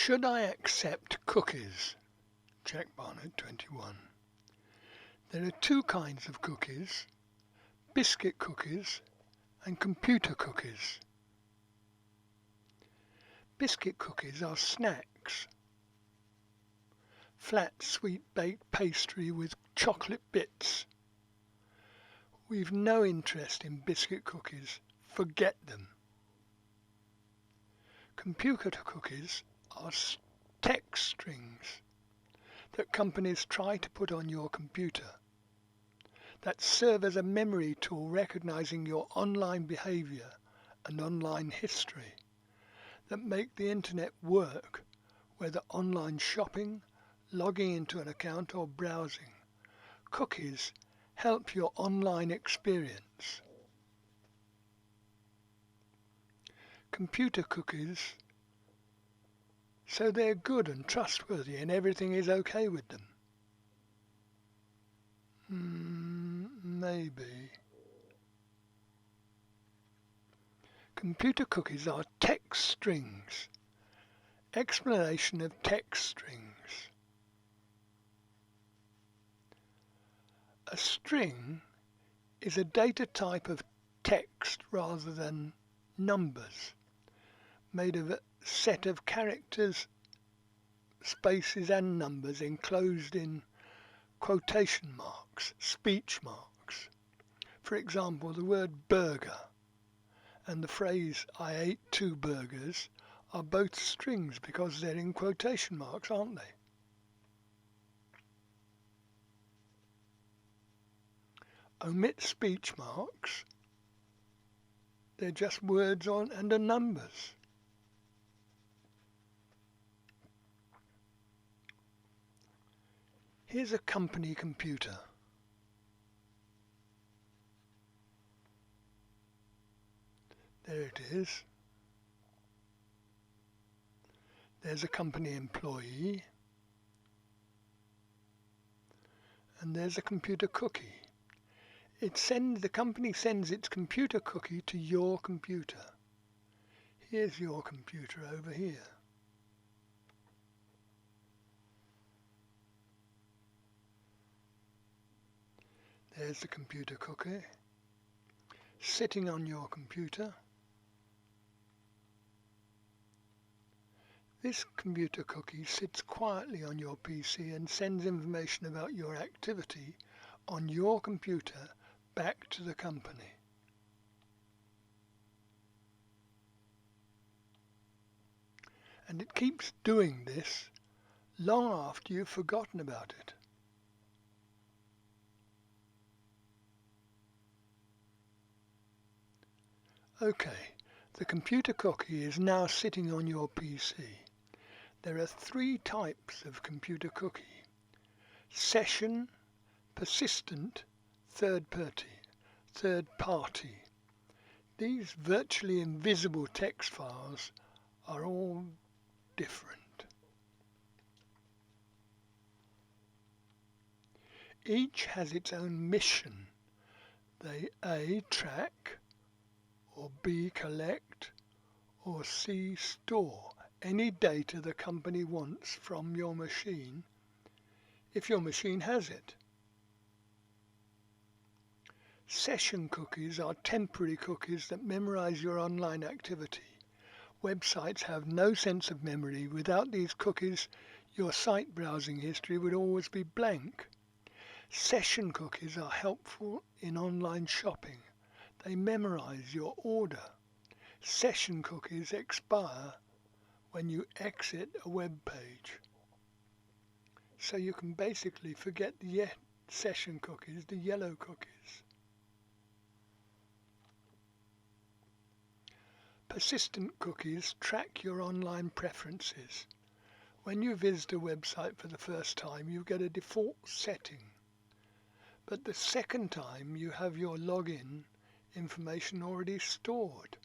Should I accept cookies? Check Barnett 21. There are two kinds of cookies, biscuit cookies and computer cookies. Biscuit cookies are snacks, flat sweet baked pastry with chocolate bits. We've no interest in biscuit cookies, forget them. Computer cookies are text strings that companies try to put on your computer that serve as a memory tool recognizing your online behavior and online history, that make the internet work, whether online shopping, logging into an account or browsing. Cookies help your online experience. Computer cookies, so they're good and trustworthy and everything is okay with them. Maybe. Computer cookies are text strings. Explanation of text strings. A string is a data type of text rather than numbers, made of a set of characters, spaces and numbers enclosed in quotation marks, speech marks. For example, the word burger and the phrase I ate 2 burgers are both strings because they're in quotation marks, aren't they? Omit speech marks, they're just words on and the numbers. Here's a company computer. There it is. There's a company employee. And there's a computer cookie. The company sends its computer cookie to your computer. Here's your computer over here. There's the computer cookie sitting on your computer. This computer cookie sits quietly on your PC and sends information about your activity on your computer back to the company. And it keeps doing this long after you've forgotten about it. Okay, the computer cookie is now sitting on your PC. There are 3 types of computer cookie: session, persistent, third party. These virtually invisible text files are all different. Each has its own mission. They A, track, or B, collect, or C, store any data the company wants from your machine, if your machine has it. Session cookies are temporary cookies that memorize your online activity. Websites have no sense of memory. Without these cookies, your site browsing history would always be blank. Session cookies are helpful in online shopping. They memorize your order. Session cookies expire when you exit a web page. So you can basically forget the session cookies, the yellow cookies. Persistent cookies track your online preferences. When you visit a website for the first time, you get a default setting. But the second time, you have your login information already stored.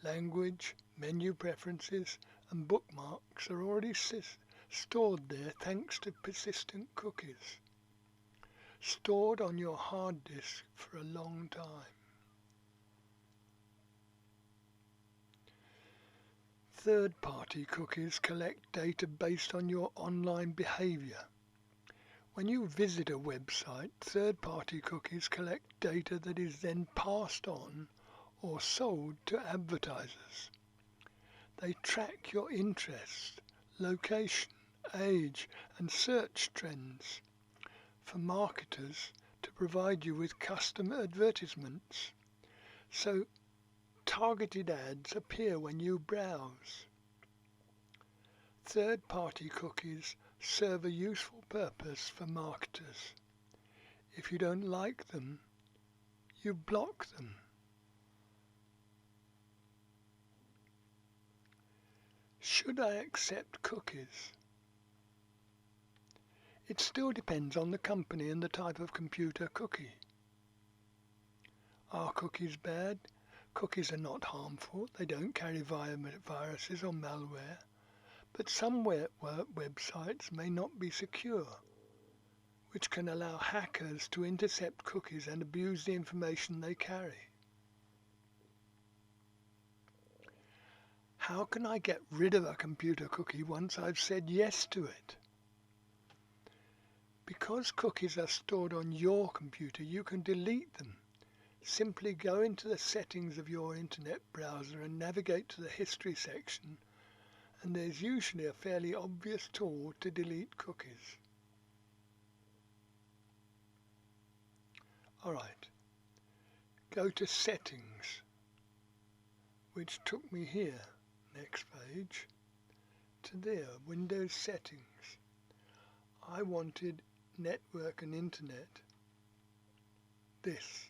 Language, menu preferences, and bookmarks are already stored there thanks to persistent cookies. Stored on your hard disk for a long time. Third-party cookies collect data based on your online behavior. When you visit a website, third-party cookies collect data that is then passed on or sold to advertisers. They track your interests, location, age, and search trends for marketers to provide you with custom advertisements. So targeted ads appear when you browse. Third-party cookies serve a useful purpose for marketers. If you don't like them, you block them. Should I accept cookies? It still depends on the company and the type of computer cookie. Are cookies bad? Cookies are not harmful. They don't carry viruses or malware. But some websites may not be secure, which can allow hackers to intercept cookies and abuse the information they carry. How can I get rid of a computer cookie once I've said yes to it? Because cookies are stored on your computer, you can delete them. Simply go into the settings of your internet browser and navigate to the history section, and there's usually a fairly obvious tool to delete cookies. Alright, go to settings, which took me here, next page, to there, Windows settings. I wanted network and internet, this.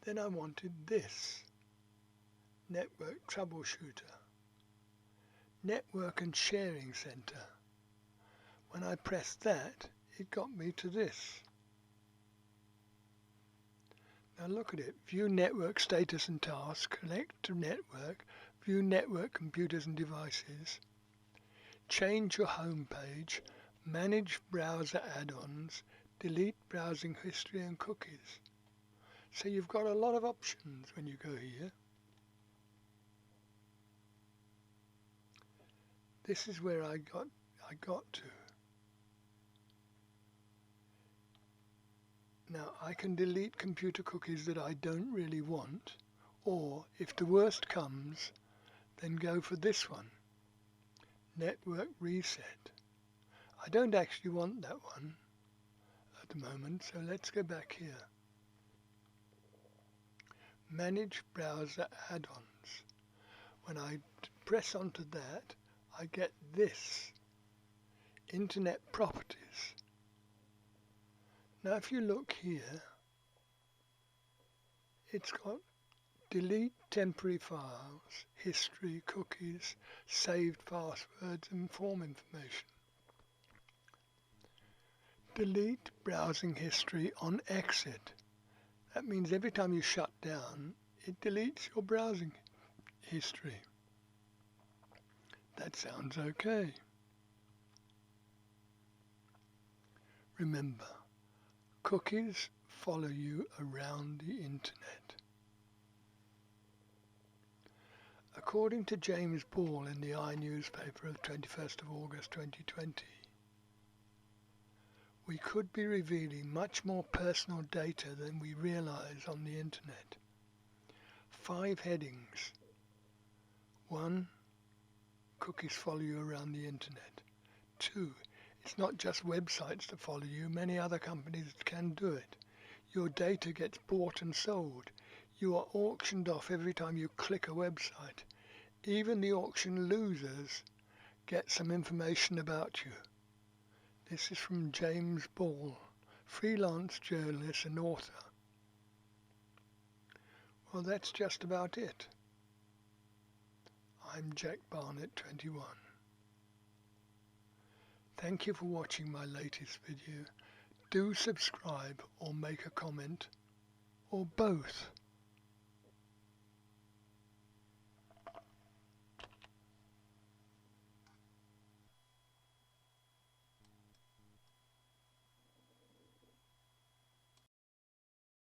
Then I wanted this, network troubleshooter, network and sharing center. When I pressed that, it got me to this. Now look at it, view network status and tasks, connect to network, view network computers and devices, change your home page, manage browser add-ons, delete browsing history and cookies. So you've got a lot of options when you go here. This is where I got to. Now I can delete computer cookies that I don't really want, or if the worst comes, then go for this one, network reset. I don't actually want that one at the moment, so let's go back here. Manage browser add-ons. When I press onto that, I get this, internet properties. Now if you look here, it's got delete temporary files, history, cookies, saved passwords and form information. Delete browsing history on exit. That means every time you shut down, it deletes your browsing history. That sounds okay. Remember, cookies follow you around the internet. According to James Ball in the newspaper of 21st of August 2020, we could be revealing much more personal data than we realize on the internet. 5 headings. 1. Cookies follow you around the internet. 2. It's not just websites that follow you, many other companies can do it. Your data gets bought and sold. You are auctioned off every time you click a website. Even the auction losers get some information about you. This is from James Ball, freelance journalist and author. Well, that's just about it. I'm Jack Barnett, 21. Thank you for watching my latest video. Do subscribe or make a comment, or both.